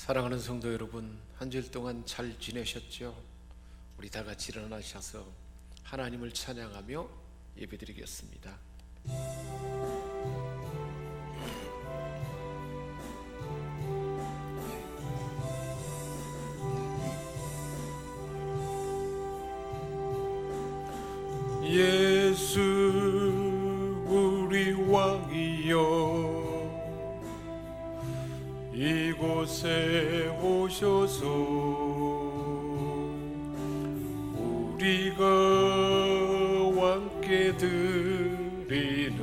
사랑하는 성도 여러분, 한 주일 동안 잘 지내셨죠? 우리 다 같이 일어나셔서 하나님을 찬양하며 예배드리겠습니다. 예수 우리 왕이여, 이곳에 오셔서 우리가 왕께 드리는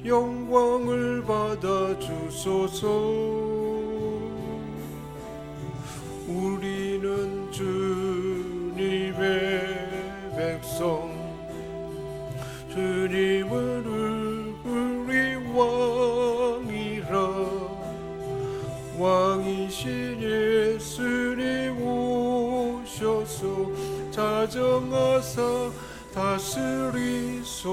영광을 받아 주소서. 우리는 주님의 백성, 주님은 우리 왕이라. 왕이신 예수님 오셔서 자정하사 다스리소서.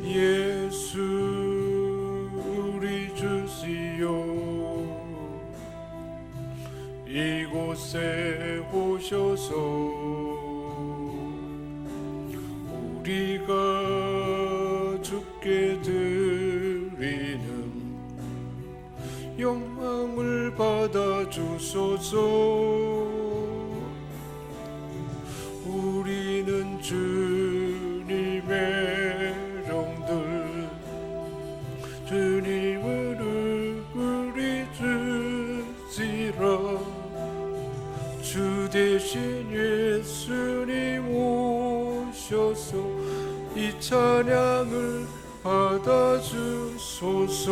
예수 우리 주시여, 이곳에 오셔서 우리가 주께 드리는 영광을 받아 주소서. 우리는 주님의 종들, 주님은 우리 주시라. 주 대신 예수님 오셔서 이 찬양을 받아 주소서.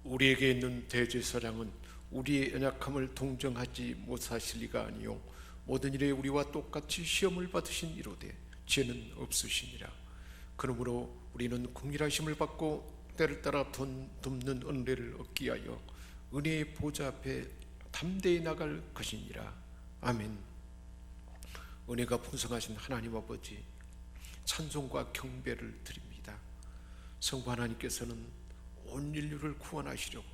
우리에게 있는 대제사장은 우리의 연약함을 동정하지 못하실 리가 아니요 모든 일에 우리와 똑같이 시험을 받으신 이로되 죄는 없으시니라. 그러므로 우리는 긍휼하심을 받고 때를 따라 돕는 은혜를 얻기 하여 은혜의 보좌 앞에 담대히 나갈 것이니라. 아멘. 은혜가 풍성하신 하나님 아버지, 찬송과 경배를 드립니다. 성부 하나님께서는 온 인류를 구원하시려고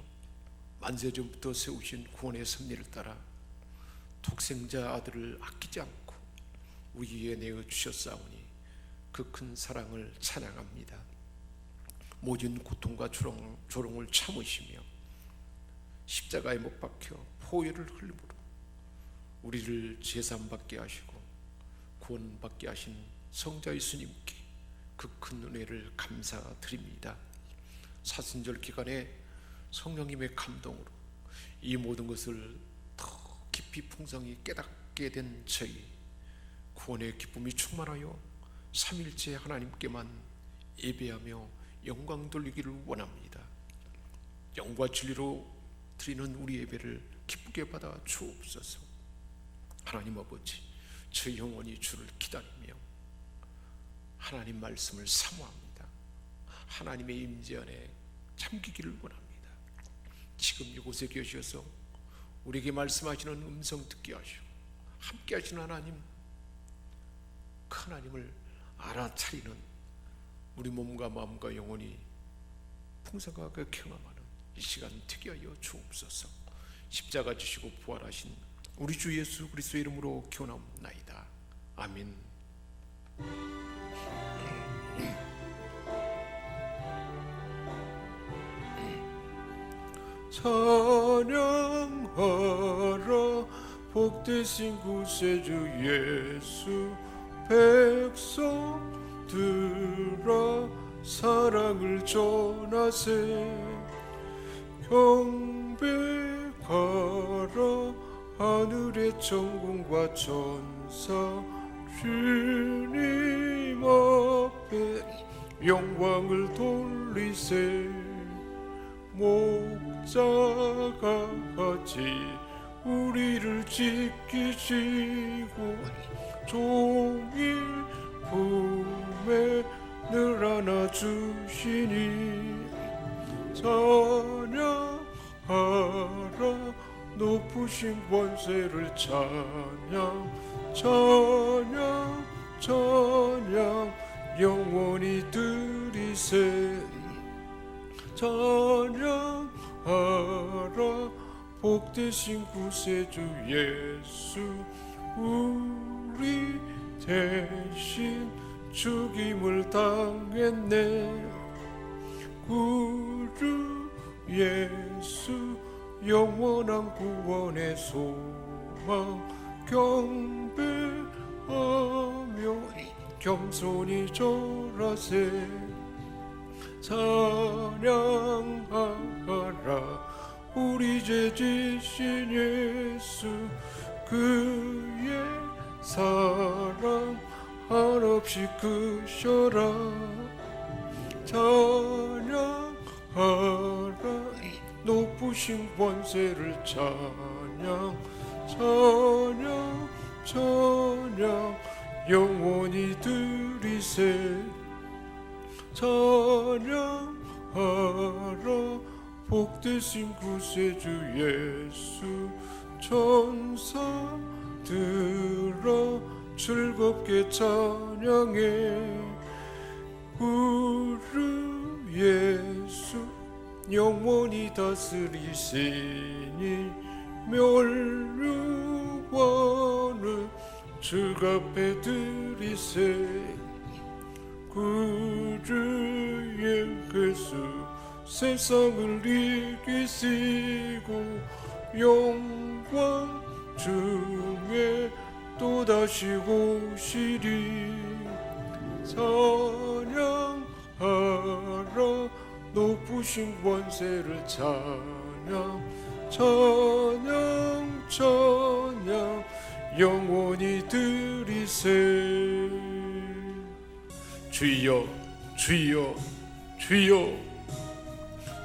만세전부터 세우신 구원의 섭리를 따라 독생자 아들을 아끼지 않고 우리 위에 내어 주셨사오니 그 큰 사랑을 찬양합니다. 모진 고통과 조롱을 참으시며 십자가에 못 박혀 포효를 흘림으로 우리를 제사함받게 하시고 구원받게 하신 성자 예수님께 그 큰 은혜를 감사드립니다. 사순절 기간에 성령님의 감동으로 이 모든 것을 더 깊이 풍성히 깨닫게 된 저희, 구원의 기쁨이 충만하여 삼일째 하나님께만 예배하며 영광 돌리기를 원합니다. 영과 진리로 드리는 우리 예배를 기쁘게 받아 주옵소서. 하나님 아버지, 저희 영혼이 주를 기다리며 하나님 말씀을 사모합니다. 하나님의 임재 안에 잠기기를 원합니다. 지금 이곳에 계셔서 우리에게 말씀하시는 음성 듣게 하시고 함께 하시는 하나님, 그 하나님을 알아차리는 우리 몸과 마음과 영혼이 풍성하게 경험하는 이 시간 되게 하여 주옵소서. 십자가 지시고 부활하신 우리 주 예수 그리스도의 이름으로 기원하옵나이다. 아멘. 찬양하라 복되신 구세주 예수. 백성들아 사랑을 전하세. 경배하라 하늘의 천군과 천사. 주님 앞에 영광을 돌리세. 목자가 같이 우리를 지키시고 종일 품에 늘 안아주시니. 찬양하라 높으신 권세를. 찬양 찬양 찬양 영원히 들이세 찬양하라 복되신 구세주 예수 우리 대신 죽임을 당했네 구주 예수 영원한 구원의 소망 경배하며 겸손히 절하세 찬양하라 우리 죄 지신 예수 그의 사랑 한없이 크셔라 찬양하라 높으신 권세를 찬양 찬양 찬양 영원히 들이세 찬양하라 복되신 구세주 예수 천사들아 즐겁게 찬양해 구주 예수 영원히 다스리시니 멸류관을 주갑에 들이세 구주 예수 세상을 이기시고 영광 중에 또다시 오시리 찬양하라 높으신 권세를 찬양 찬양 찬양 영원히 들이세 주여 주여 주여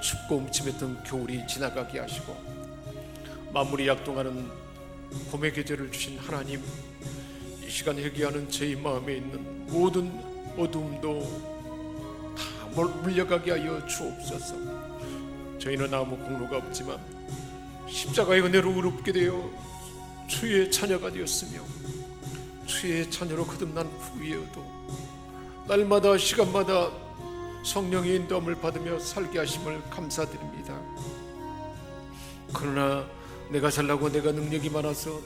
춥고 음침했던 겨울이 지나가게 하시고 만물이 약동하는 봄의 계절을 주신 하나님 이 시간 회개하는 저희 마음에 있는 모든 어둠도 다 물려가게 하여 주옵소서 저희는 아무 공로가 없지만 십자가의 은혜로 의롭게 되어 주의 자녀가 되었으며 주의 자녀로 거듭난 후에도 날마다 시간마다 성령의 인도함을 받으며 살게 하심을 감사드립니다. 그러나 내가 잘나고 내가 능력이 많아서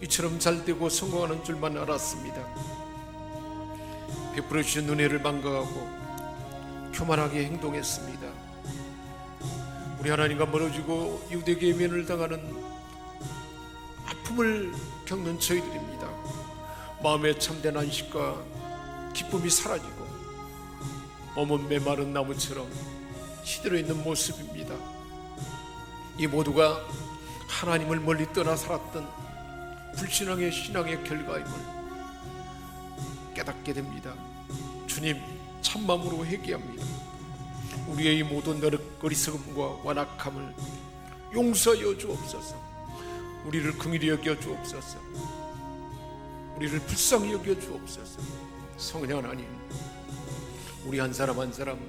이처럼 잘되고 성공하는 줄만 알았습니다. 베풀어 주신 은혜를 망각하고 교만하게 행동했습니다. 우리 하나님과 멀어지고 유대계의 면을 당하는 아픔을 겪는 저희들입니다. 마음에 참된 안식과 기쁨이 사라지고 몸은 메마른 나무처럼 시들어 있는 모습입니다. 이 모두가 하나님을 멀리 떠나 살았던 불신앙의 신앙의 결과임을 깨닫게 됩니다. 주님 참마음으로 회개합니다. 우리의 이 모든 어리석음과 완악함을 용서하여 주옵소서. 우리를 긍휼히 여겨 주옵소서. 우리를 불쌍히 여겨 주옵소서. 성령 하나님 우리 한 사람 한 사람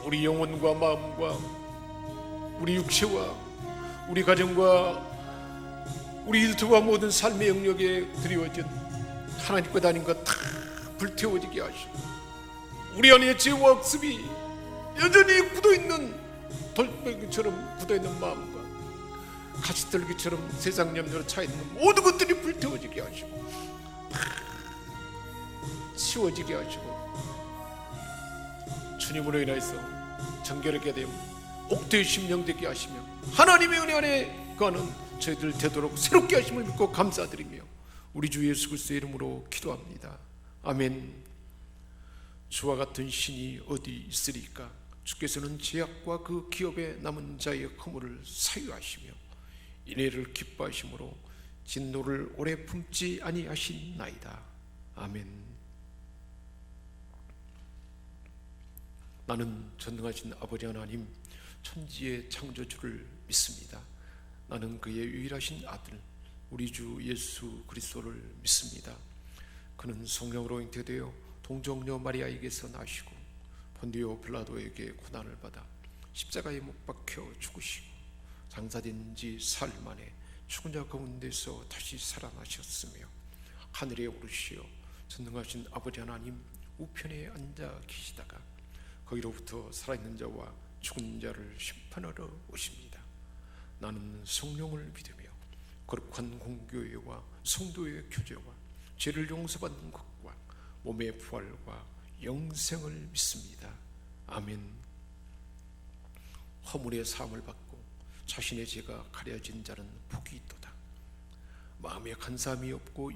우리 영혼과 마음과 우리 육체와 우리 가정과 우리 일터와 모든 삶의 영역에 드리워진 하나님과 다님과 다 불태워지게 하시고 우리 안에 죄와 억습이 여전히 굳어있는 돌멩이처럼 굳어있는 마음과 가시떨기처럼 세상 염려로 차있는 모든 것들이 불태워지게 하시고 다 치워지게 하시고 주님으로 인하여서 정결하게 되면 옥토의 심령 되게 하시며 하나님의 은혜 안에 거하는 저희들 되도록 새롭게 하심을 믿고 감사드리며 우리 주 예수 그리스도의 이름으로 기도합니다. 아멘. 주와 같은 신이 어디 있으리까? 주께서는 죄악과 그 기업에 남은 자의 허물을 사유하시며 인애를 기뻐하심으로 진노를 오래 품지 아니하신나이다. 아멘. 나는 전능하신 아버지 하나님 천지의 창조주를 믿습니다. 나는 그의 유일하신 아들 우리 주 예수 그리스도를 믿습니다. 그는 성령으로 잉태되어 동정녀 마리아에게서 나시고 본디오 빌라도에게 고난을 받아 십자가에 못 박혀 죽으시고 장사된 지 사흘 만에 죽은 자 가운데서 다시 살아나셨으며 하늘에 오르시어 전능하신 아버지 하나님 우편에 앉아 계시다가 거기로부터 살아있는 자와 죽은 자를 심판하러 오십니다. 나는 성령을 믿으며 거룩한 공교회와 성도의 교제와 죄를 용서받는 것과 몸의 부활과 영생을 믿습니다. 아멘. 허물의 사함을 받고 자신의 죄가 가려진 자는 복이 있도다. 마음에 간사함이 없고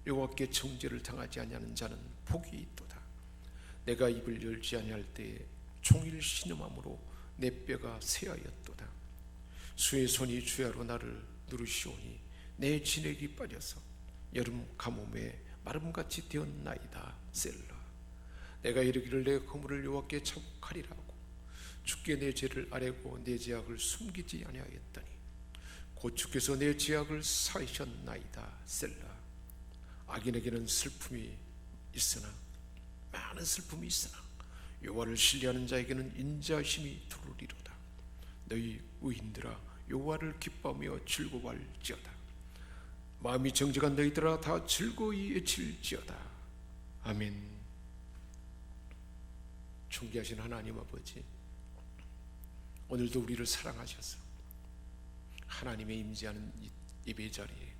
여호와께 정죄를 당하지 아니하는 자는 복이 있도다. 내가 입을 열지 아니할 때에 종일 신음함으로 내 뼈가 쇠하였도다. 수의 손이 주야로 나를 누르시오니 내 진액이 빠져서 여름 가뭄에 마름같이 되었나이다. 셀라. 내가 이르기를 내 허물을 여호와께 자복하리라고 주께 내 죄를 아뢰고 내 죄악을 숨기지 아니하였더니 곧 주께서 내 죄악을 사하셨나이다. 셀라. 악인에게는 슬픔이 있으나 많은 슬픔이 있으나 여호와를 신뢰하는 자에게는 인자심이 두루리로다. 너희 의인들아 여호와를 기뻐하며 즐거워할지어다. 마음이 정직한 너희들아 다 즐거이 외칠지어다. 아멘. 존귀하신 하나님 아버지, 오늘도 우리를 사랑하셔서 하나님의 임재하는 이 예배 자리에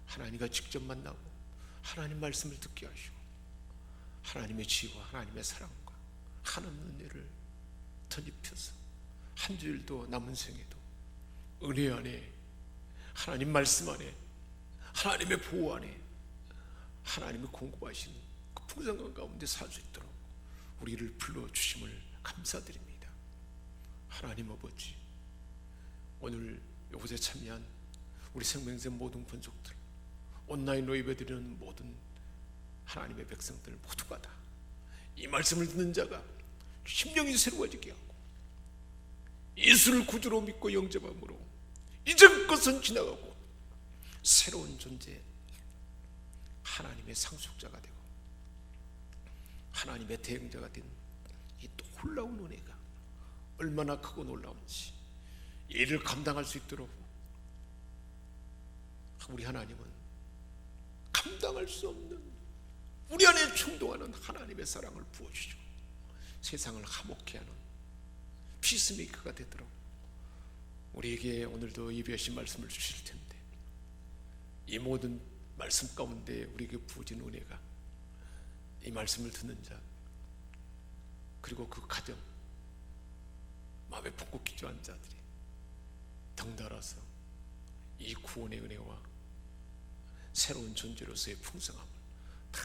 하나님과 직접 만나고 하나님 말씀을 듣게 하시고 하나님의 지혜와 하나님의 사랑과 하나님 은혜를 덧입혀서 한 주일도 남은 생에도 은혜 안에 하나님 말씀 안에 하나님의 보호 안에 하나님의 공급하시는 그 풍성한 가운데 살 수 있도록 우리를 불러주심을 감사드립니다. 하나님 아버지, 오늘 이곳에 참여한 우리 생명샘 모든 권속들, 온라인으로 예배드리는 모든 하나님의 백성들 모두가 다 이 말씀을 듣는 자가 심령이 새로워지게 하고 예수를 구주로 믿고 영접함으로 이전 것은 지나가고 새로운 존재, 하나님의 상속자가 되고 하나님의 대행자가 된 이 놀라운 은혜가 얼마나 크고 놀라운지 이를 감당할 수 있도록 우리 하나님은 감당할 수 없는 우리 안에 충동하는 하나님의 사랑을 부어주시고 세상을 화목케 하는 피스메이커가 되도록 우리에게 오늘도 예비하신 말씀을 주실 텐데 이 모든 말씀 가운데 우리에게 부어진 은혜가 이 말씀을 듣는 자 그리고 그 가정 마음에 품고 기도한 자들이 덩달아서 이 구원의 은혜와 새로운 존재로서의 풍성함을 다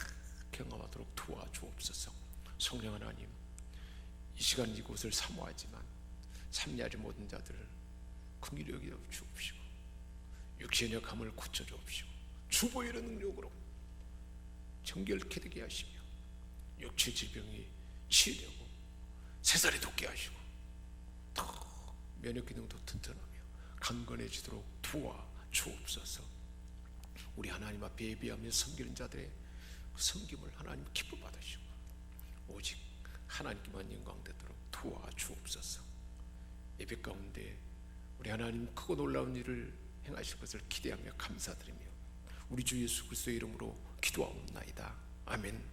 경험하도록 도와주옵소서. 성령 하나님, 이 시간 이곳을 사모하지만 참여하지 못한 자들을 긍휼히 여겨 주옵시고 육신의 약함을 고쳐 주옵시고 주보의 능력으로 정결케 되게 하시며 육체 질병이 치유되고 새살이 돋게 하시고 더 면역 기능도 튼튼하며 강건해지도록 도와주옵소서. 우리 하나님 앞에 예비하며 섬기는 자들의 그 섬김을 하나님 기뻐 받으시고 오직 하나님께만 영광되도록 도와주옵소서. 예배 가운데 우리 하나님 크고 놀라운 일을 행하실 것을 기대하며 감사드리며 우리 주 예수 그리스도의 이름으로 기도하옵나이다. 아멘.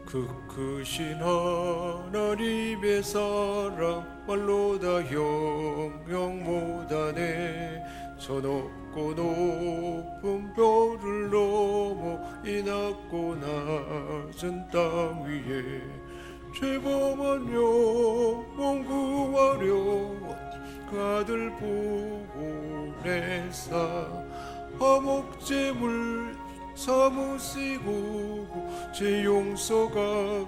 그 크신 하나님의 사랑 말로 다 영영 못하네. 저 높고 높은 별을 넘어 이 낮고 낮은 땅 위에 죄범한 영혼 구하려 그 아들 보내사 화목제물 삼으시고 제 용서가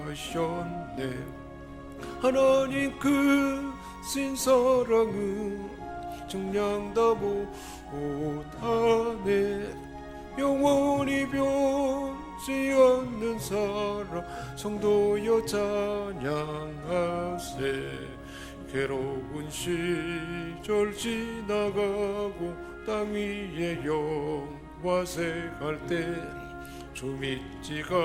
하셨네. 하나님 그 신사랑은 정량다 못하네. 영원히 변치 않는 사랑 성도여 찬양하세. 괴로운 시절 지나가고 땅 위에 영화색할 때 좀 있지가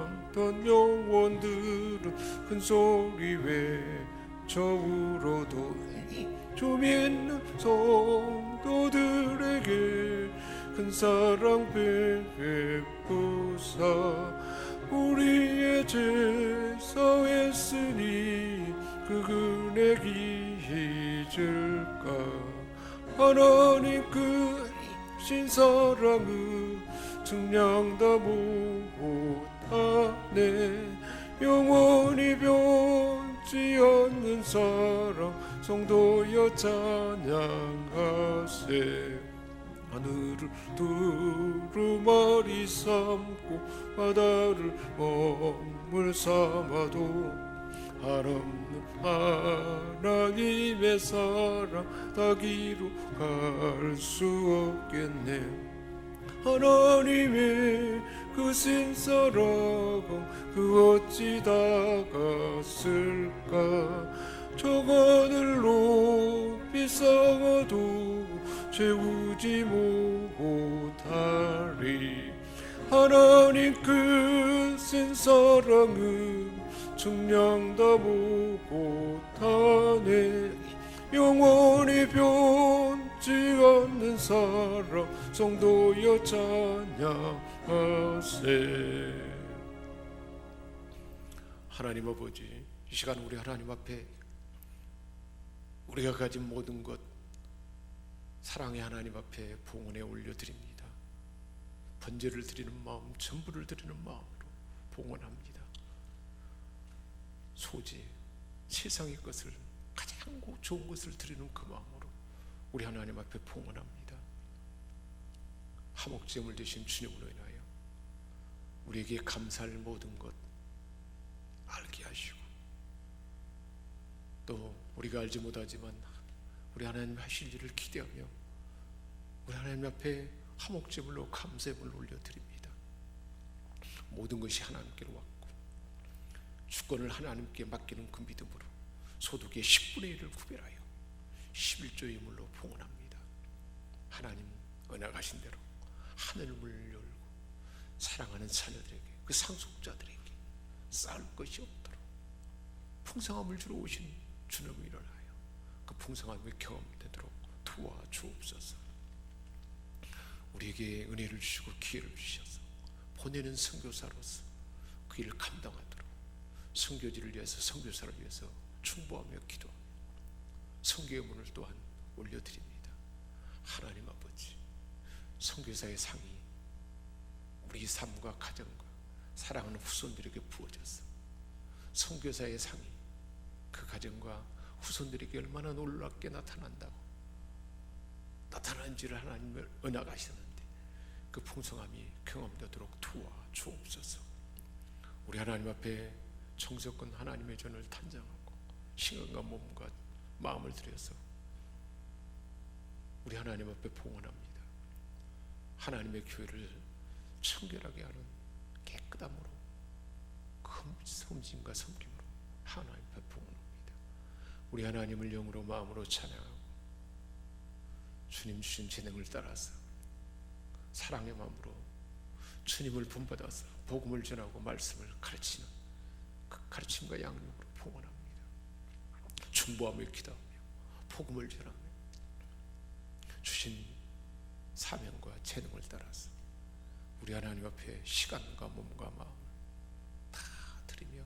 않던 영혼들은 큰 소리 외쳐 울어도 좀 있는 성도들에게 큰 사랑 베푸사 우리의 제사했으니 그 은혜 잊을까. 하나님 크신 사랑은 증량 다 못하네. 영원히 변치 않는 사랑 성도여 찬양하세. 하늘을 두루마리 삼고 바다를 머물 삼아도 한없는 하나님의 사랑 닿기로 갈 수 없겠네. 하나님의 그 신사랑 그 어찌 다갔을까. 저간을 높이 쌓아도 채우지 못하리. 하나님 그 신사랑은 증량 다 못하네. 영원히 변치 않는 사랑 성도여 찬양하세. 하나님 아버지, 이 시간 우리 하나님 앞에 우리가 가진 모든 것 사랑의 하나님 앞에 봉헌에 올려드립니다. 번제를 드리는 마음, 전부를 드리는 마음으로 봉헌합니다. 소재, 세상의 것을 가장 좋은 것을 드리는 그 마음으로 우리 하나님 앞에 봉헌합니다. 화목제물 되신 주님으로 인하여 우리에게 감사할 모든 것 알게 하시고, 또 우리가 알지 못하지만 우리 하나님 하실 일을 기대하며 우리 하나님 앞에 화목제물로 감사함을 올려드립니다. 모든 것이 하나님께로 왔고 주권을 하나님께 맡기는 그 믿음으로 소득의 10분의 1을 구별하여 11조 예물로 봉헌합니다. 하나님 언약하신 대로 하늘문을 열고 사랑하는 자녀들에게, 그 상속자들에게 쌓을 것이 없도록 풍성함을 주러 오신 주님을 일어나요. 그 풍성함이 경험되도록 도와주옵소서. 우리에게 은혜를 주시고 기회를 주셔서 보내는 선교사로서 그 일을 감당하도록 선교지를 위해서, 선교사를 위해서 충보하며 기도하며 선교의 문을 또한 올려드립니다. 하나님 아버지, 선교사의 상이 우리 삶과 가정과 사랑하는 후손들에게 부어져서 선교사의 상이 그 가정과 후손들에게 얼마나 놀랍게 나타나는지를 하나님을 언약하시는데 그 풍성함이 경험되도록 도와주옵소서. 우리 하나님 앞에 정석권 하나님의 전을 탄장하고 신경과 몸과 마음을 들여서 우리 하나님 앞에 봉헌합니다. 하나님의 교회를 청결하게 하는 깨끗함으로 섬김과 섬김으로 하나님 앞에 봉헌합니다. 우리 하나님을 영으로 마음으로 찬양하고 주님 주신 재능을 따라서 사랑의 마음으로 주님을 본받아서 복음을 전하고 말씀을 가르치는 그 가르침과 양육으로 봉헌합니다. 중보하며 기도하며 복음을 전하며 주신 사명과 재능을 따라서 우리 하나님 앞에 시간과 몸과 마음을 다 드리며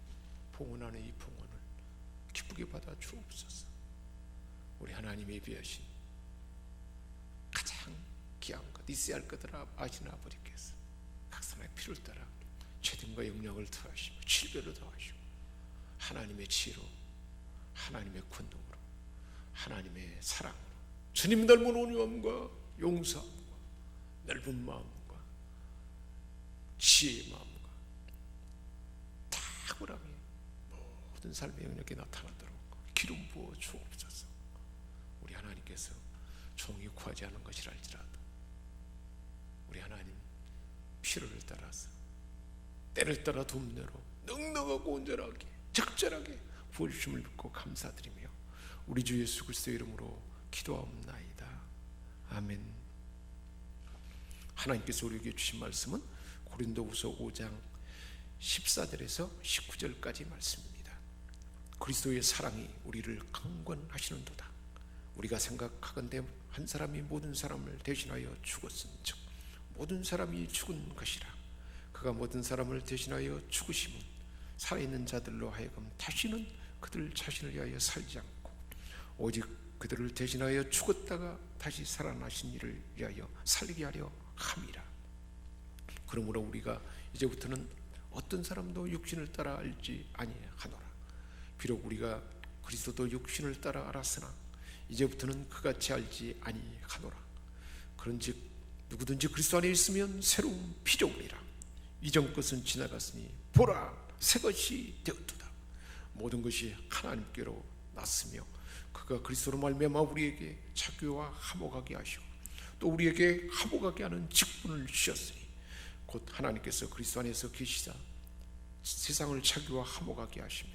봉헌하는 이 봉헌을 기쁘게 받아 주옵소서. 우리 하나님이 예비하신 가장 귀한 것, 있어야 할 것을 아시는 아버지께서 각 사람의 필요를 따라 죄됨과 영역을 더하시고 질병을 더하시고 하나님의 지혜로, 하나님의 권능으로, 하나님의 사랑으로 주님 닮은 온유함과 용서함과 넓은 마음과 지혜의 마음과 탁월함이 모든 삶의 영역에 나타나도록 기름 부어 주옵소서. 우리 하나님께서 종이 구하지 않은 것이라 할지라도 우리 하나님 필요를 따라서 때를 따라 돕내로 넉넉하고 온전하게 적절하게 부어주심을 믿고 감사드리며 우리 주 예수 그리스도의 이름으로 기도하옵나이다. 아멘. 하나님께서 우리에게 주신 말씀은 고린도후서 5장 14절에서 19절까지 말씀입니다. 그리스도의 사랑이 우리를 강권하시는도다. 우리가 생각하건대 한 사람이 모든 사람을 대신하여 죽었은즉 모든 사람이 죽은 것이라. 그가 모든 사람을 대신하여 죽으심은 살아있는 자들로 하여금 다시는 그들 자신을 위하여 살지 않고 오직 그들을 대신하여 죽었다가 다시 살아나신 이를 위하여 살게 하려 함이라. 그러므로 우리가 이제부터는 어떤 사람도 육신을 따라 알지 아니하노라. 비록 우리가 그리스도도 육신을 따라 알았으나 이제부터는 그같이 알지 아니하노라. 그런즉 누구든지 그리스도 안에 있으면 새로운 피조물이라. 이전 것은 지나갔으니 보라 새 것이 되었도다. 모든 것이 하나님께로 났으며 그가 그리스도로 말미암아 우리에게 자교와 화목하게 하시고 또 우리에게 화목하게 하는 직분을 주셨으니 곧 하나님께서 그리스도 안에서 계시사 세상을 자기와 화목하게 하시며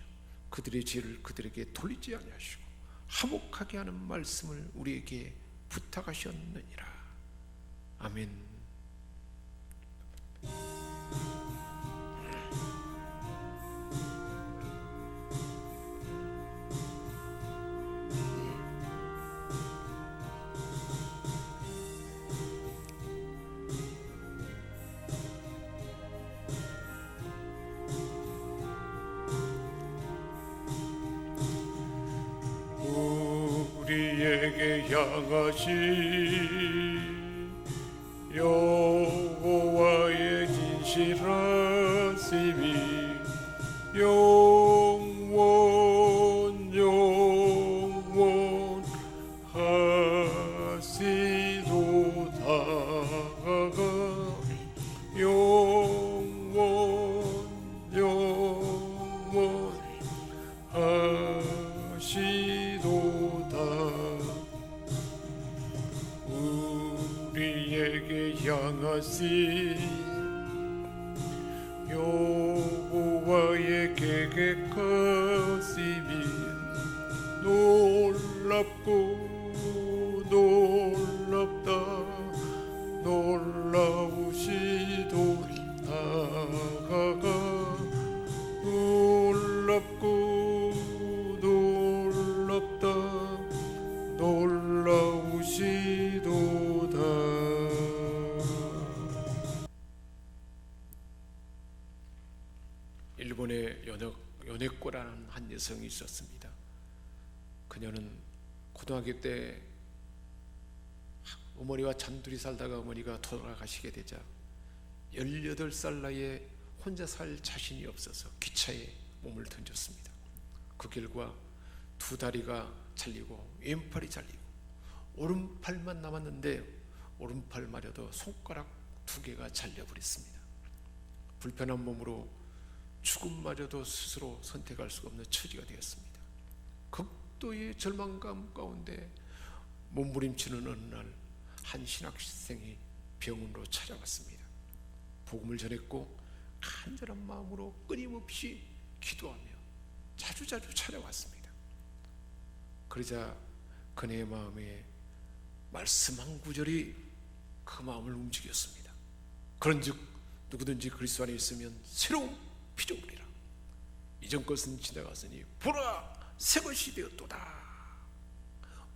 그들의 죄를 그들에게 돌리지 아니하시고 화목하게 하는 말씀을 우리에게 부탁하셨느니라. 아멘. 우리에게 향하신 여호와의 진실하심이 영원하시도다. 우리에게 향하신 여호와의 계획하심이 놀랍고 놀랍다. 놀라우시도다. 놀랍고 놀랍다. 놀라우시도다. 일본에 연애꼬라는 한 여성이 있었습니다. 그녀는 고등학교 때 어머니와 단둘이 살다가 어머니가 돌아가시게 되자 18살 나이에 혼자 살 자신이 없어서 기차에 몸을 던졌습니다. 그 결과 두 다리가 잘리고 왼팔이 잘리고 오른팔만 남았는데 오른팔마저도 손가락 2개가 잘려버렸습니다. 불편한 몸으로 죽음마저도 스스로 선택할 수가 없는 처지가 되었습니다. 극도의 절망감 가운데 몸부림치는 어느 날 한 신학생이 병원으로 찾아왔습니다. 복음을 전했고 간절한 마음으로 끊임없이 기도하며 자주자주 찾아왔습니다. 그러자 그녀의 마음에 말씀 한 구절이 그 마음을 움직였습니다. 그런즉 누구든지 그리스도 안에 있으면 새로운 피조물이라. 이전 것은 지나갔으니 보라 새 것이 되었도다.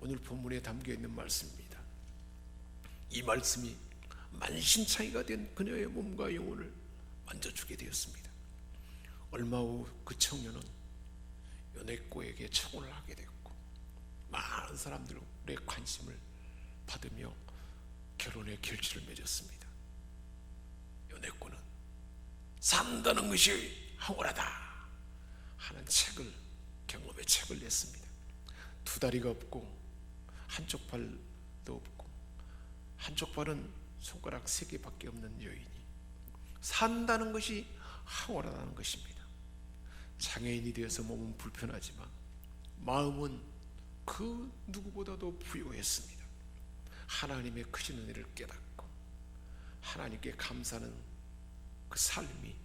오늘 본문에 담겨있는 말씀입니다. 이 말씀이 만신창이가 된 그녀의 몸과 영혼을 만져주게 되었습니다. 얼마 후 그 청년은 연애꼬에게 청혼을 하게 되었고 많은 사람들의 관심을 받으며 결혼의 결실을 맺었습니다. 연애꼬는 산다는 것이 황홀하다 하는 경험의 책을 냈습니다. 두 다리가 없고 한쪽 발도 없고 한쪽 발은 손가락 3개밖에 없는 여인이 산다는 것이 황홀하다는 것입니다. 장애인이 되어서 몸은 불편하지만 마음은 그 누구보다도 부유했습니다. 하나님의 크신 은혜를 깨닫고 하나님께 감사하는 그 삶이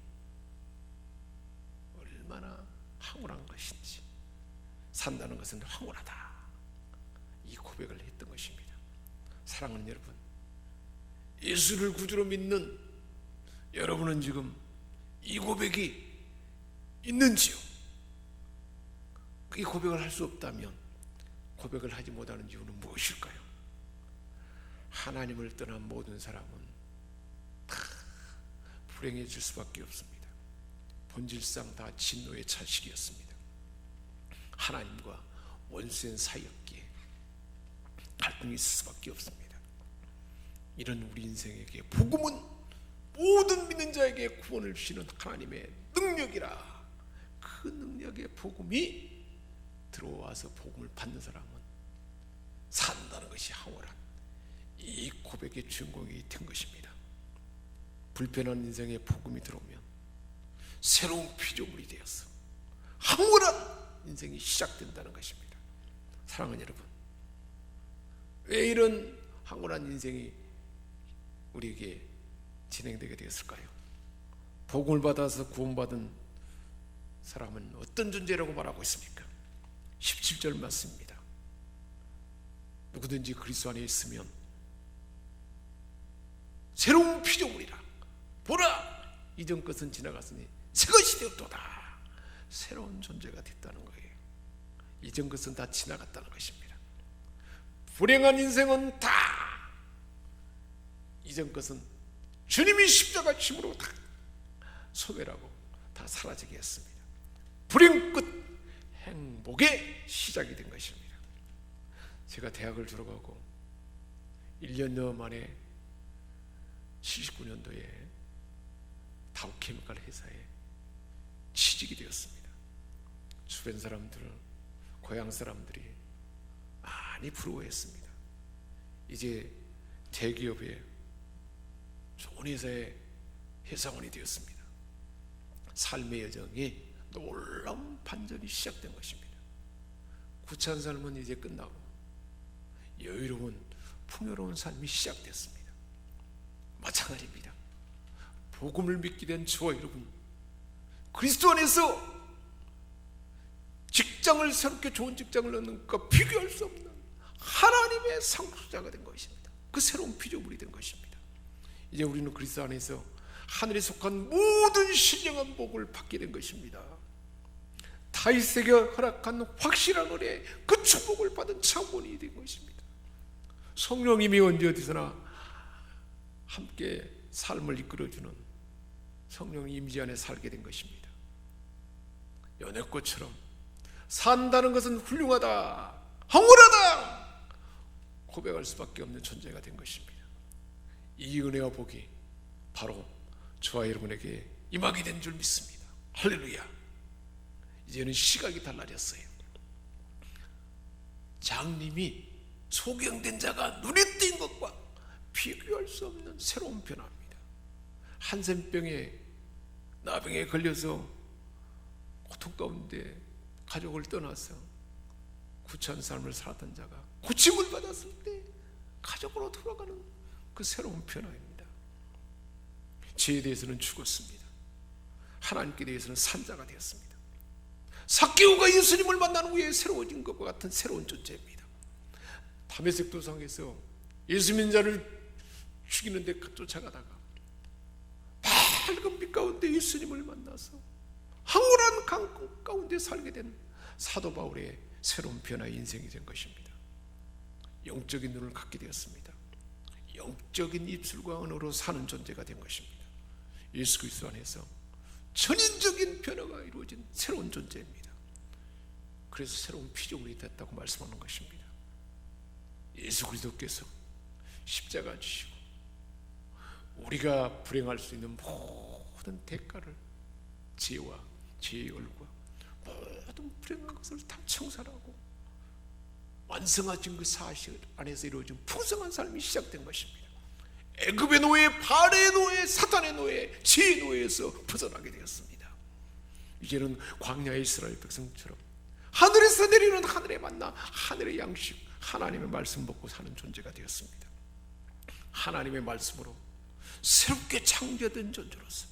얼마나 황홀한 것인지, 산다는 것은 황홀하다 이 고백을 했던 것입니다. 사랑하는 여러분, 예수를 구주로 믿는 여러분은 지금 이 고백이 있는지요? 이 고백을 할 수 없다면 고백을 하지 못하는 이유는 무엇일까요? 하나님을 떠난 모든 사람은 다 불행해질 수밖에 없습니다. 본질상 다 진노의 자식이었습니다. 하나님과 원수된 사이였기에 갈등이 있을 수밖에 없습니다. 이런 우리 인생에게 복음은 모든 믿는 자에게 구원을 주시는 하나님의 능력이라. 그 능력의 복음이 들어와서 복음을 받는 사람은 산다는 것이 황홀한 이 고백의 주인공이 된 것입니다. 불편한 인생에 복음이 들어오면 새로운 피조물이 되어서 황홀한 인생이 시작된다는 것입니다. 사랑하는 여러분, 왜 이런 황홀한 인생이 우리에게 진행되게 되었을까요? 복음을 받아서 구원받은 사람은 어떤 존재라고 말하고 있습니까? 17절 말씀입니다. 누구든지 그리스도 안에 있으면 새로운 피조물이라. 보라, 이전 것은 지나갔으니 새 것이 되었도다. 새로운 존재가 됐다는 거예요. 이전 것은 다 지나갔다는 것입니다. 불행한 인생은 다 이전 것은 주님이 십자가 짐으로 다 소멸하고 다 사라지게 했습니다. 불행 끝 행복의 시작이 된 것입니다. 제가 대학을 졸업하고 1년여 만에 79년도에 다우케미칼 회사에 취직이 되었습니다. 주변 사람들, 고향 사람들이 많이 부러워했습니다. 이제 대기업의 좋은 회사의 회사원이 되었습니다. 삶의 여정이 놀라운 반전이 시작된 것입니다. 구차한 삶은 이제 끝나고 여유로운 풍요로운 삶이 시작됐습니다. 마찬가지입니다. 복음을 믿게 된 저와 여러분, 그리스도 안에서 직장을 새롭게 좋은 직장을 얻는 것과 비교할 수 없는 하나님의 상속자가 된 것입니다. 그 새로운 피조물이 된 것입니다. 이제 우리는 그리스도 안에서 하늘에 속한 모든 신령한 복을 받게 된 것입니다. 다윗에게 허락한 확실한 은혜, 그 축복을 받은 창문이 된 것입니다. 성령님이 언제 어디서나 함께 삶을 이끌어주는 성령의 임재 안에 살게 된 것입니다. 연애꽃처럼 산다는 것은 훌륭하다, 황홀하다 고백할 수밖에 없는 존재가 된 것입니다. 이 은혜와 복이 바로 저와 여러분에게 임하게 된 줄 믿습니다. 할렐루야. 이제는 시각이 달라졌어요. 장님이 소경된 자가 눈에 띈 것과 비교할 수 없는 새로운 변화입니다. 한센병에 나병에 걸려서 고통 가운데 가족을 떠나서 구차한 삶을 살았던 자가 고침을 받았을 때 가족으로 돌아가는 그 새로운 변화입니다. 죄에 대해서는 죽었습니다. 하나님께 대해서는 산자가 되었습니다. 삭개오가 예수님을 만난 후에 새로워진 것과 같은 새로운 존재입니다. 다메섹 도상에서 예수 믿는 자를 죽이는 데 쫓아가다가 밝은 빛 가운데 예수님을 만나서 황홀한 강 가운데 살게 된 사도 바울의 새로운 변화의 인생이 된 것입니다. 영적인 눈을 갖게 되었습니다. 영적인 입술과 언어로 사는 존재가 된 것입니다. 예수 그리스도 안에서 전인적인 변화가 이루어진 새로운 존재입니다. 그래서 새로운 피조물이 됐다고 말씀하는 것입니다. 예수 그리스도께서 십자가 지시고 우리가 불행할 수 있는 모든 대가를 죄와 죄의 얼과 모든 불행한 것을 다 청산하고 완성하신 그 사실 안에서 이루어진 풍성한 삶이 시작된 것입니다. 애굽의 노예, 바알의 노예, 사탄의 노예, 죄의 노예에서 벗어나게 되었습니다. 이제는 광야의 이스라엘 백성처럼 하늘에서 내리는 하늘의 만나, 하늘의 양식, 하나님의 말씀 먹고 사는 존재가 되었습니다. 하나님의 말씀으로 새롭게 창조된 존재로서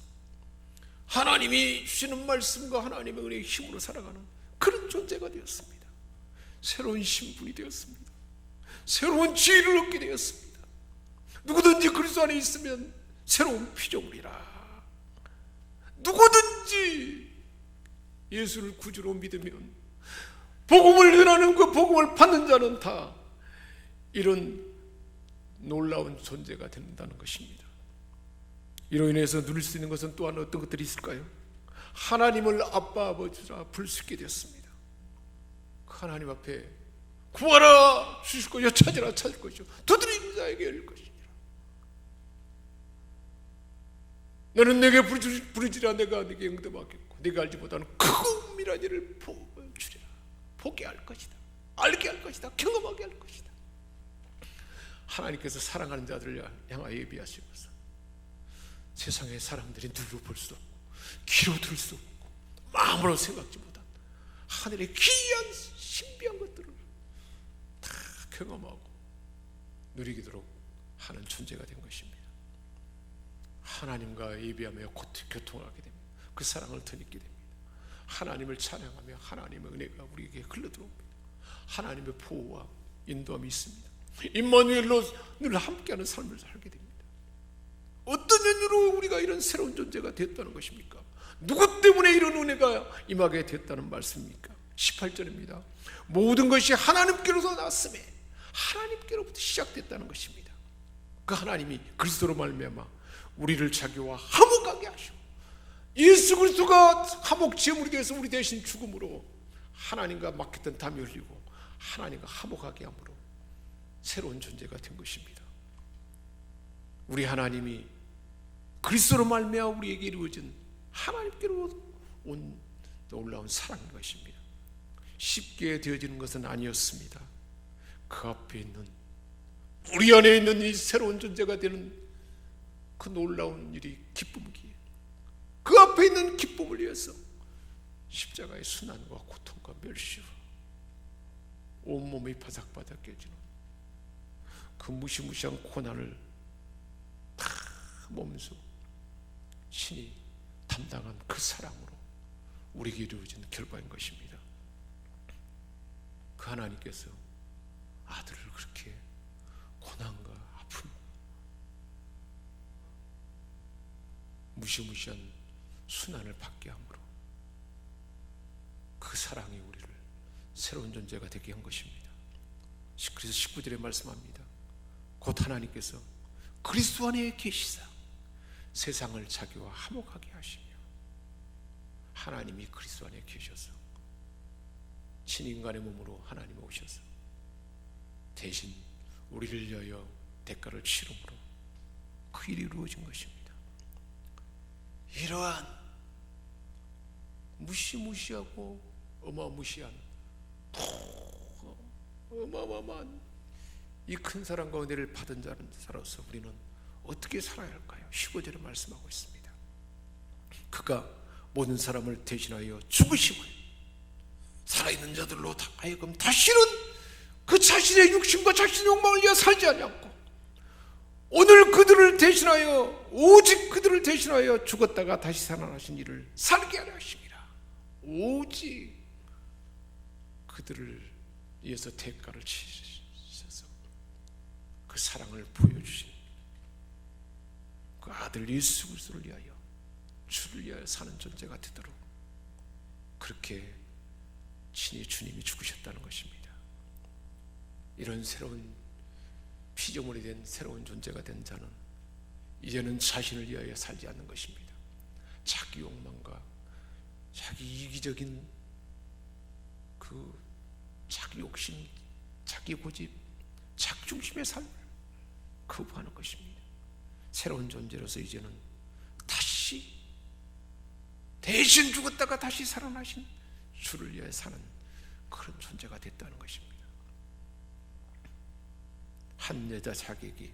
하나님이 주시는 말씀과 하나님의 은혜의 힘으로 살아가는 그런 존재가 되었습니다. 새로운 신분이 되었습니다. 새로운 지혜를 얻게 되었습니다. 누구든지 그리스도 안에 있으면 새로운 피조물이라. 누구든지 예수를 구주로 믿으면 복음을 전하는 그 복음을 받는 자는 다 이런 놀라운 존재가 된다는 것입니다. 이로 인해서 누릴 수 있는 것은 또한 어떤 것들이 있을까요? 하나님을 아빠 아버지라 부를 수 있게 되었습니다. 그 하나님 앞에 구하라 주실 것이요 찾으라 찾을 것이요 두드리는 자에게 열릴 것이니라. 너는 내게 부르지라 내가 네게 응답하겠고 네가 알지 못하는 크고 은밀한 일을 보여주리라. 보게 할 것이다. 알게 할 것이다. 경험하게 할 것이다. 하나님께서 사랑하는 자들을 향하여 예비하시면서 세상의 사람들이 눈으로 볼 수 없고 귀로 들을 수 없고 마음으로 생각지 못한 하늘의 귀한 신비한 것들을 다 경험하고 누리도록 하는 존재가 된 것입니다. 하나님과 예비하며 교통을 하게 됩니다. 그 사랑을 더 잊게 됩니다. 하나님을 찬양하며 하나님의 은혜가 우리에게 흘러들어옵니다. 하나님의 보호와 인도함이 있습니다. 임마누엘로 늘 함께하는 삶을 살게 됩니다. 어떤 연유로 우리가 이런 새로운 존재가 됐다는 것입니까? 누구 때문에 이런 은혜가 임하게 됐다는 말씀입니까? 18절입니다. 모든 것이 하나님께로서 났음에 하나님께로부터 시작됐다는 것입니다. 그 하나님이 그리스도로 말미암아 우리를 자기와 화목하게 하시고 예수 그리스도가 화목 제물이 되어서 우리 대신 죽음으로 하나님과 막혔던 담이 흘리고 하나님과 화목하게 함으로 새로운 존재가 된 것입니다. 우리 하나님이 그리스도로 말미암아 우리에게 이루어진 하나님께로 온 놀라운 사랑인 것입니다. 쉽게 되어지는 것은 아니었습니다. 그 앞에 있는 우리 안에 있는 이 새로운 존재가 되는 그 놀라운 일이 기쁨이기에 그 앞에 있는 기쁨을 위해서 십자가의 순환과 고통과 멸시와 온몸이 바삭바삭 깨지는 그 무시무시한 고난을 다 몸소 신이 담당한 그 사랑으로 우리에게 이루어진 결과인 것입니다. 그 하나님께서 아들을 그렇게 고난과 아픔 무시무시한 순환을 받게 함으로 그 사랑이 우리를 새로운 존재가 되게 한 것입니다. 그래서 19절에 말씀합니다. 곧 하나님께서 그리스도 안에 계시사 세상을 자기와 화목하게 하시며 하나님이 그리스도 안에 계셔서 친인간의 몸으로 하나님이 오셔서 대신 우리를 위하여 대가를 치름으로 그 일이 이루어진 것입니다. 이러한 무시무시하고 어마무시한 어마어마한 이 큰 사랑과 은혜를 받은 자로서 우리는 어떻게 살아야 할까요? 15절에 말씀하고 있습니다. 그가 모든 사람을 대신하여 죽으심을 살아있는 자들로 하여금 다시는 그 자신의 육신과 자신의 욕망을 위해 살지 아니하고 오늘 그들을 대신하여 오직 그들을 대신하여 죽었다가 다시 살아나신 이를 살게 하려 하심이라. 오직 그들을 위해서 대가를 치셔서 그 사랑을 보여주신 그 아들 예수 그리스도를 위하여 주를 위하여 사는 존재가 되도록 그렇게 친히 주님이 죽으셨다는 것입니다. 이런 새로운 피조물이 된 새로운 존재가 된 자는 이제는 자신을 위하여 살지 않는 것입니다. 자기 욕망과 자기 이기적인 그 자기 욕심, 자기 고집, 자기 중심의 삶을 거부하는 것입니다. 새로운 존재로서 이제는 다시 대신 죽었다가 다시 살아나신 주를 위해 사는 그런 존재가 됐다는 것입니다. 한 여자 자객이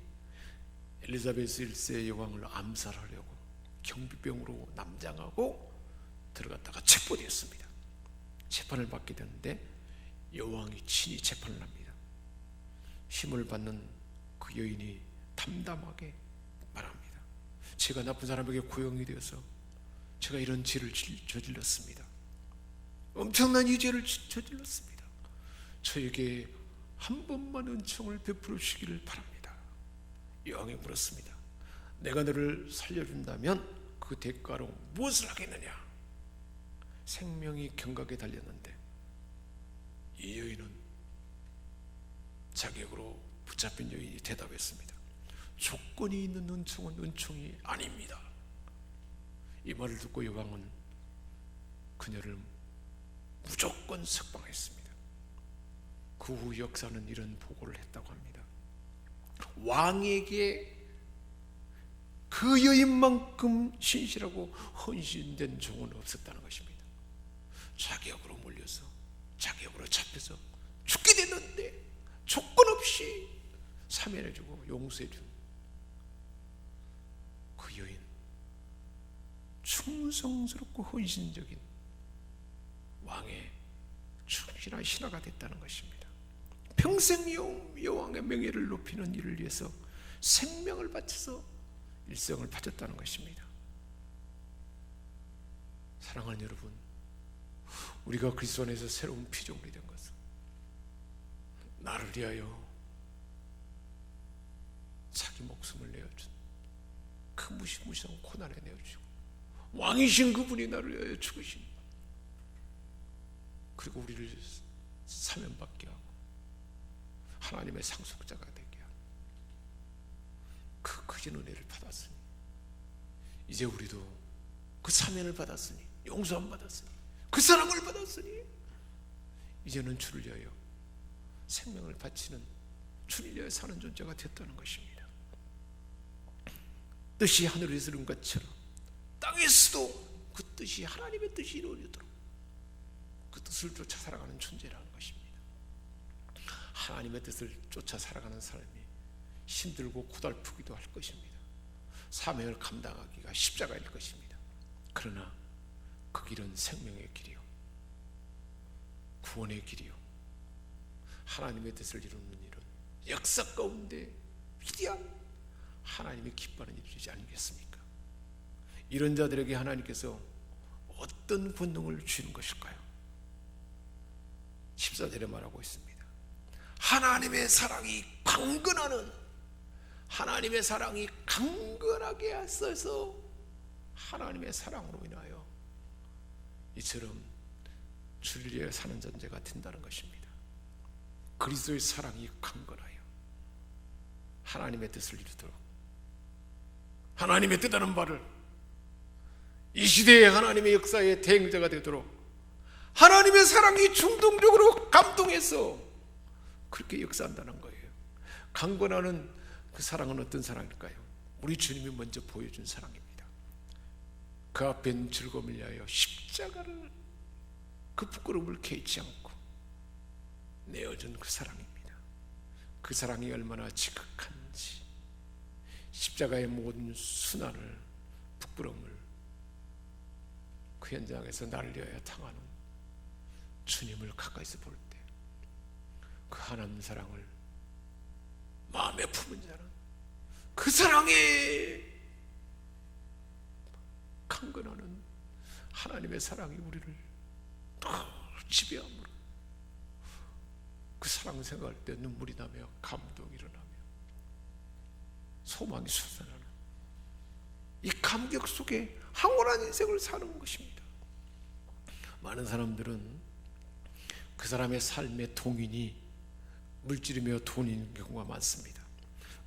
엘리자베스 1세의 여왕을 암살하려고 경비병으로 남장하고 들어갔다가 체포되었습니다. 재판을 받게 되는데 여왕이 친히 재판을 합니다. 힘을 받는 그 여인이 담담하게 말합니다. 제가 나쁜 사람에게 고용이 되어서 제가 이런 죄를 저질렀습니다. 엄청난 이 죄를 저질렀습니다. 저에게 한 번만 은총을 베풀어 주시기를 바랍니다. 여왕이 물었습니다. 내가 너를 살려준다면 그 대가로 무엇을 하겠느냐? 생명이 경각에 달렸는데 이 여인은 자격으로 붙잡힌 여인이 대답했습니다. 조건이 있는 은총은 은총이 아닙니다. 이 말을 듣고 여왕은 그녀를 무조건 석방했습니다. 그 후 역사는 이런 보고를 했다고 합니다. 왕에게 그 여인만큼 신실하고 헌신된 종은 없었다는 것입니다. 자격으로 몰려서 자격으로 잡혀서 죽게 됐는데 조건 없이 사면해주고 용서해준 그 여인, 충성스럽고 헌신적인 왕의 충실한 신하가 됐다는 것입니다. 평생 여왕의 명예를 높이는 일을 위해서 생명을 바쳐서 일생을 바쳤다는 것입니다. 사랑하는 여러분, 우리가 그리스도 안에서 새로운 피조물이 된 것은 나를 위하여 자기 목숨을 내어준 그 무시무시한 고난에 내어주고 왕이신 그분이 나를 위하여 죽으신, 그리고 우리를 사면받게 하고 하나님의 상속자가 되게 하고 그 크신 은혜를 받았으니 이제 우리도 그 사면을 받았으니, 용서함 받았으니, 그 사랑을 받았으니 이제는 주를 위하여 생명을 바치는, 주를 위하여 사는 존재가 됐다는 것입니다. 뜻이 하늘에서 이룬 것처럼 땅에서도 그 뜻이, 하나님의 뜻이 이루어지도록 그 뜻을 쫓아 살아가는 존재라는 것입니다. 하나님의 뜻을 쫓아 살아가는 삶이 힘들고 고달프기도 할 것입니다. 사명을 감당하기가 십자가일 것입니다. 그러나 그 길은 생명의 길이요, 구원의 길이요, 하나님의 뜻을 이루는 일은 역사 가운데 위대한 하나님이 기뻐하는 일이지 아니겠습니까? 이런 자들에게 하나님께서 어떤 권능을 주시는 것일까요? 14절에 말하고 있습니다. 하나님의 사랑이 강건하는, 하나님의 사랑이 강건하게 하셔서 하나님의 사랑으로 인하여 이처럼 주를 위해 사는 존재가 된다는 것입니다. 그리스도의 사랑이 강건하여 하나님의 뜻을 이루도록, 하나님의 뜻하는 바를 이 시대의 하나님의 역사의 대행자가 되도록 하나님의 사랑이 충동적으로 감동해서 그렇게 역사한다는 거예요. 강건하는 그 사랑은 어떤 사랑일까요? 우리 주님이 먼저 보여준 사랑입니다. 그 앞에 있는 즐거움을 위하여 십자가를, 그 부끄러움을 개의치 않고 내어준 그 사랑입니다. 그 사랑이 얼마나 지극한지, 십자가의 모든 순환을, 부끄러움을 그 현장에서 나를 위하여 당하는 주님을 가까이서 볼 때 그 하나님 사랑을 마음에 품은 자는 그 사랑에 강건하는 하나님의 사랑이 우리를 지배함으로 그 사랑 생각할 때 눈물이 나며 감동이 일어나며 소망이 솟아나는 이 감격 속에 황홀한 인생을 사는 것입니다. 많은 사람들은 그 사람의 삶의 동인이 물질이며 돈인 경우가 많습니다.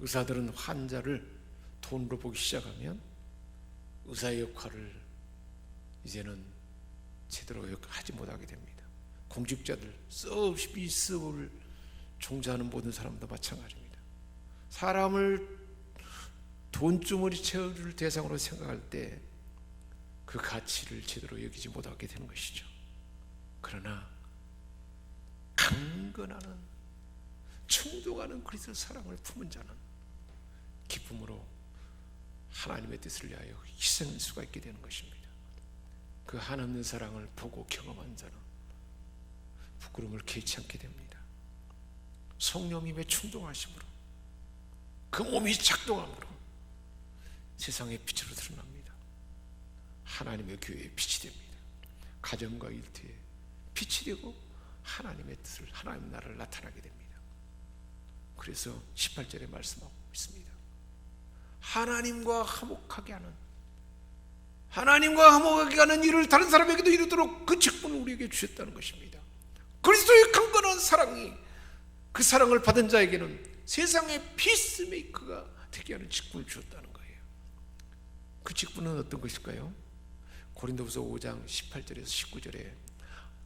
의사들은 환자를 돈으로 보기 시작하면 의사의 역할을 이제는 제대로 하지 못하게 됩니다. 공직자들, 수없이 비스업을 종사하는 모든 사람도 마찬가지입니다. 사람을 돈주머니 채워줄 대상으로 생각할 때 그 가치를 제대로 여기지 못하게 되는 것이죠. 그러나 강건하는, 충동하는 그리스도 사랑을 품은 자는 기쁨으로 하나님의 뜻을 위하여 희생할 수가 있게 되는 것입니다. 그 한없는 사랑을 보고 경험한 자는 부끄러움을 개의치 않게 됩니다. 성령님의 충동하심으로 그 몸이 작동함으로 세상의 빛으로 드러납니다. 하나님의 교회의 빛이 됩니다. 가정과 일터에 빛이 되고 하나님의 뜻을, 하나님의 나라를 나타나게 됩니다. 그래서 18절에 말씀하고 있습니다. 하나님과 화목하게 하는 일을 다른 사람에게도 이루도록 그 직분을 우리에게 주셨다는 것입니다. 그리스도의 강건한 사랑이, 그 사랑을 받은 자에게는 세상의 피스메이커가 되게 하는 직분을 주었다는 거예요. 그 직분은 어떤 것일까요? 고린도후서 5장 18절에서 19절에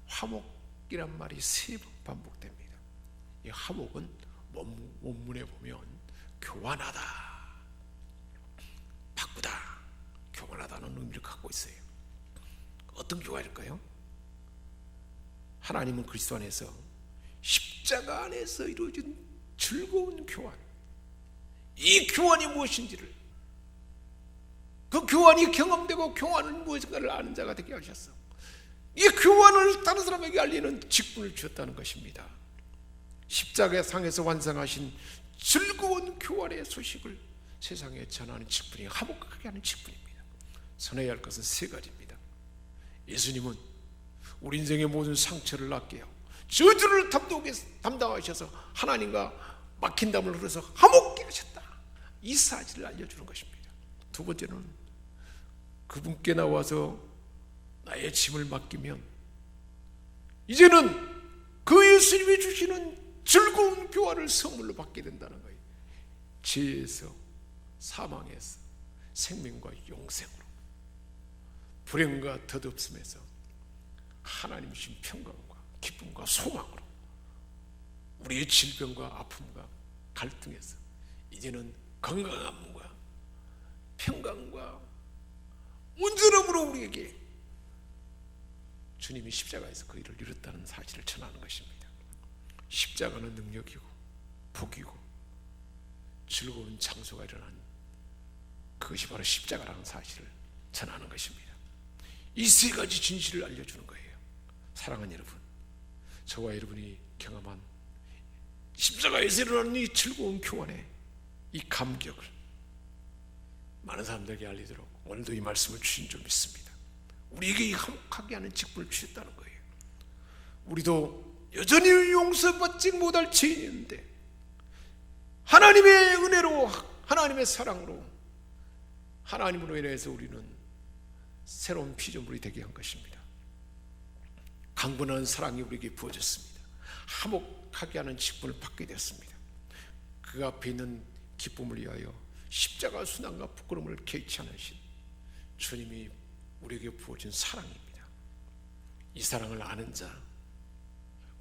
화목이란 말이 3번 반복됩니다. 이 화목은 원문에 보면 교환하다, 바꾸다, 교환하다는 의미를 갖고 있어요. 어떤 교환일까요? 하나님은 그리스도 안에서 십자가 안에서 이루어진 즐거운 교환, 이 교환이 무엇인지를, 그 교환이 경험되고 교환은 무엇인가를 아는 자가 되게 하셨어. 이 교환을 다른 사람에게 알리는 직분을 주었다는 것입니다. 십자가 상에서 완성하신 즐거운 교환의 소식을 세상에 전하는 직분이 화목하게 하는 직분입니다. 선해야 할 것은 3가지입니다. 예수님은 우리 인생의 모든 상처를 낫게 하고 저주를 담당하셔서 하나님과 막힌 담을 흘려서 화목케 하셨다, 이 사실을 알려주는 것입니다. 2번째는 그분께 나와서 나의 짐을 맡기면 이제는 그 예수님이 주시는 즐거운 교환을 선물로 받게 된다는 거예요. 죄에서, 사망에서 생명과 영생으로, 불행과 덧없음에서 하나님 주신 평강과 기쁨과 소망으로, 우리의 질병과 아픔과 갈등에서 이제는 건강함과 평강과 온전함으로 우리에게 주님이 십자가에서 그 일을 이뤘다는 사실을 전하는 것입니다. 십자가는 능력이고 복이고 즐거운 장소가 일어난 그것이 바로 십자가라는 사실을 전하는 것입니다. 이 3가지 진실을 알려주는 거예요. 사랑하는 여러분, 저와 여러분이 경험한 십자가에서 일어나는 이 즐거운 교환의 이 감격을 많은 사람들에게 알리도록 오늘도 이 말씀을 주신 줄 믿습니다. 우리에게 이 화목하게 하는 직분을 주셨다는 거예요. 우리도 여전히 용서받지 못할 죄인인데 하나님의 은혜로, 하나님의 사랑으로, 하나님으로 인해서 우리는 새로운 피조물이 되게 한 것입니다. 강건한 사랑이 우리에게 부어졌습니다. 화목하게 하는 직분을 받게 되었습니다. 그 앞에 있는 기쁨을 위하여 십자가 순환과 부끄러움을 개의치 않으신 주님이 우리에게 부어진 사랑입니다. 이 사랑을 아는 자,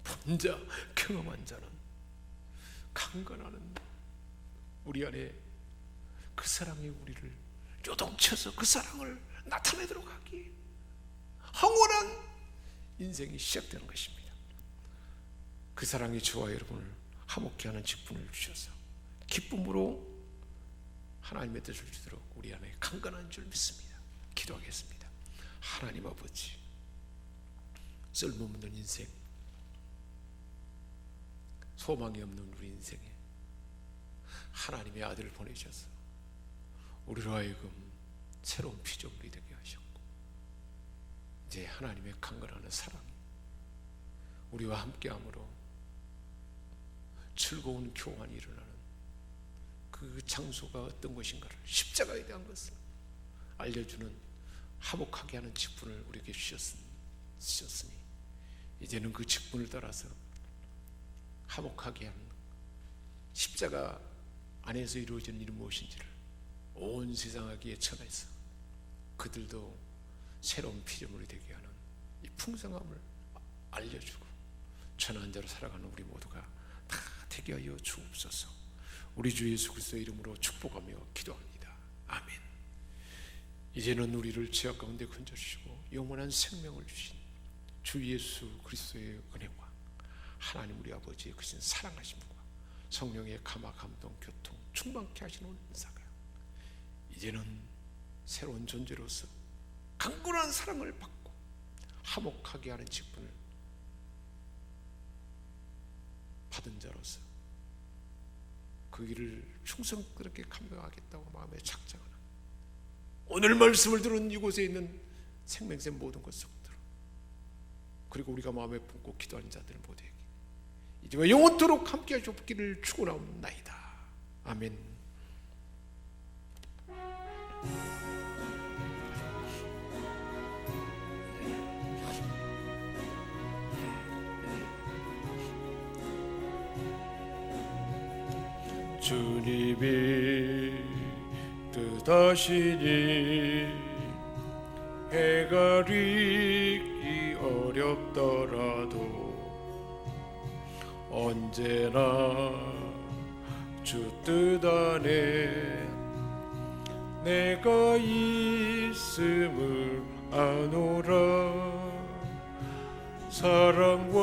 본 자, 경험한 자는 강건하는 우리 안에 그 사랑이 우리를 요동쳐서 그 사랑을 나타내도록 하기, 황홀한 인생이 시작되는 것입니다. 그 사랑이 저와 여러분을 화목케 하는 직분을 주셔서 기쁨으로 하나님의 뜻을 주도록 우리 안에 강건한 줄 믿습니다. 기도하겠습니다. 하나님 아버지, 쓸모없는 인생, 소망이 없는 우리 인생에 하나님의 아들을 보내셔서 우리로 하여금 새로운 피조물이 되게 하셨고, 이제 하나님의 강건하는 사랑이 우리와 함께함으로 즐거운 교환이 일어나는 그 장소가 어떤 것인가를, 십자가에 대한 것을 알려주는 화목하게 하는 직분을 우리에게 주셨으니 이제는 그 직분을 따라서 화목하게 하는 십자가 안에서 이루어지는 일은 무엇인지를 온 세상에게 전해서 그들도 새로운 피조물이 되게 하는 이 풍성함을 알려주고 전한 자로 살아가는 우리 모두가 다 되게 하여 주옵소서. 우리 주 예수 그리스도의 이름으로 축복하며 기도합니다. 아멘. 이제는 우리를 죄악 가운데 건져주시고 영원한 생명을 주신 주 예수 그리스도의 은혜와 하나님 우리 아버지의 크신 사랑하심과 성령의 감화 감동 교통 충만케 하시는 은사가 이제는 새로운 존재로서 강건한 사랑을 받고 화목하게 하는 직분을 받은 자로서 그 일을 충성스럽게 감당하겠다고 마음에 작정하는 오늘 말씀을 들은 이곳에 있는 생명샘 모든 것 속들, 그리고 우리가 마음에 품고 기도하는 자들 모두에게 이제와 영원토록 함께 하시옵기를 축원하옵나이다. 아멘. 주님이 뜻하시니 해가 리기 어렵더라도 언제나 주 뜻 안에 내가 있음을 아노라. 사랑과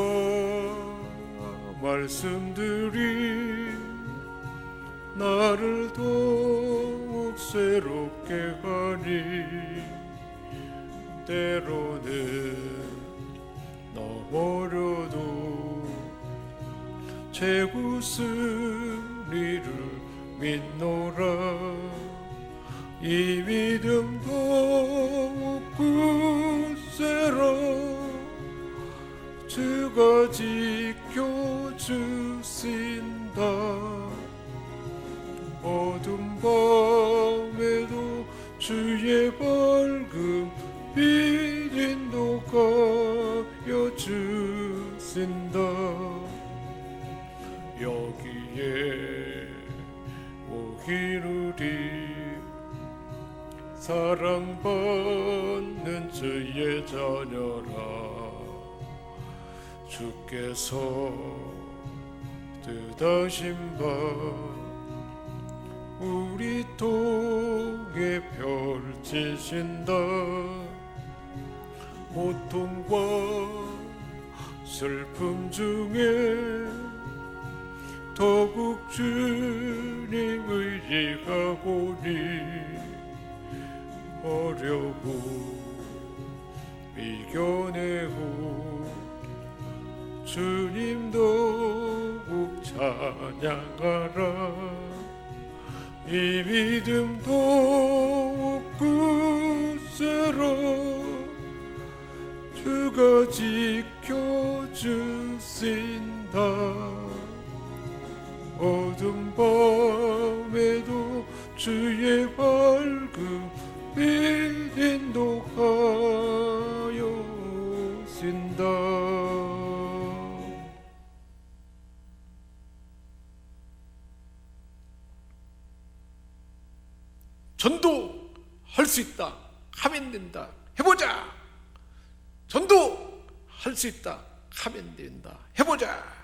말씀들이 나를 더욱 새롭게 하니 때로는 넘어려도 최고 승리를 믿노라. 이 믿음 더욱 굳세라. 주가 지켜주신다. 어둠 밤에도 주의 밝음 빛 인도하여 주신다. 여기에 오히르리 사랑받는 주의 자녀라. 주께서 뜻하신 바 우리 통에 펼치신다. 고통과 슬픔 중에 더욱 주님 의지하오니 어려움 이겨내고 주님 더욱 찬양하라. 이 믿음 더욱 굳세라. 주가 지켜주신다. 어둠 밤에도 주의 밝음 빛 인도하여 신다. 전도할 수 있다 하면 된다. 해보자. 전도할 수 있다 하면 된다. 해보자.